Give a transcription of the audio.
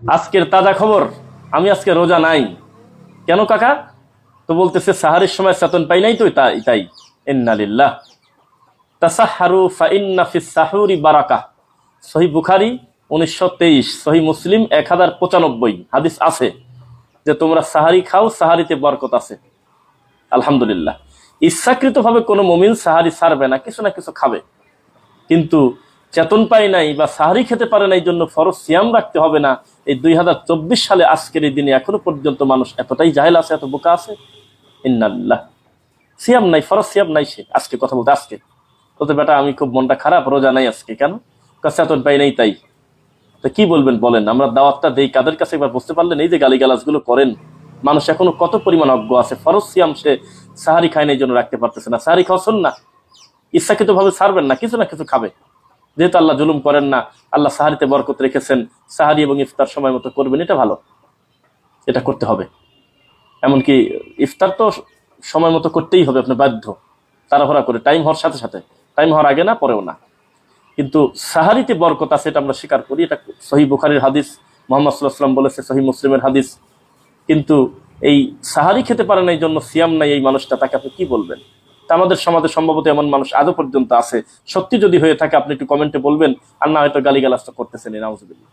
আজকের তাজা খবর, আমি আজকে রোজা নাই। কেন কাকা? তো বলতেছে সাহারির সময় চেতন পাই নাই, তো তাই তাই। ইন্না লিল্লাহ। তাসাহহারু ফাইন্না ফিস সাহুরি বারাকাহ। সহিহ বুখারী 1923, সহিহ মুসলিম 1095 হাদিস আছে যে তোমরা সাহারি খাও, সাহারিতে বরকত আছে। আলহামদুলিল্লাহ। ইচ্ছাকৃতভাবে কোনো মুমিন সাহারি ছাড়বে না, কিছু না কিছু খাবে। কিন্তু চেতন পায় নাই বা সাহারি খেতে পারে নাই জন্য ফরজ সিয়াম রাখতে হবে না, এই 2024 সালে আজকের এই দিনে এখনো পর্যন্ত মানুষ এতটাই জাহেল আছে, এত বোকা আছে। ইন্নাল্লাহ। সিয়াম নাই, ফরজ সিয়াম নাই। সে আজকে কথা বলতে, আজকে বলতে বেটা আমি খুব মনটা খারাপ, রোজা নাই আজকে। কেন? চেতন পাই নাই তাই। তো কি বলবেন বলেন? আমরা দাওয়াতটা দেই কাদের কাছে একবার বুঝতে পারলেন? এই যে গালিগালাজ গুলো করেন, মানুষ এখনো কত পরিমাণ অজ্ঞ আছে। ফরজ সিয়াম সে সাহারি খায় না, এই জন্য রাখতে পারতেছে না। সাহারি খাওয়া না, ইচ্ছাকৃত ভাবে ছাড়বেন না, কিছু না কিছু খাবে। যেহেতু আল্লাহ জুলুম করেন না, আল্লাহ সাহারিতে বরকত রেখেছেন, সাহারি এবং ইফতার সময় মতো করবেন, এটা ভালো, এটা করতে হবে। এমনকি ইফতার তো সময় মতো করতেই হবে, আপনি বাধ্য, তাড়াহুড়া করে, টাইম হওয়ার সাথে সাথে, টাইম হওয়ার আগে না, পরেও না। কিন্তু সাহারিতে বরকত আছে, এটা আমরা স্বীকার করি। এটা সহিহ বুখারীর হাদিস, মুহাম্মদ সাল্লাল্লাহু আলাইহি ওয়াসাল্লাম বলেছে, সহিহ মুসলিমের হাদিস। কিন্তু এই সাহারি খেতে পারে না, এই জন্য সিয়াম নাই এই মানুষটা, তাকে আপনি কি বলবেন? তা আমাদের সমাজে সম্ভবত এমন মানুষ আজও পর্যন্ত আছে। সত্যি যদি হয়ে থাকে আপনি একটু কমেন্টে বলবেন, আর না হয়তো গালিগালাজ করতেছেন। নাউজুবিল্লাহ।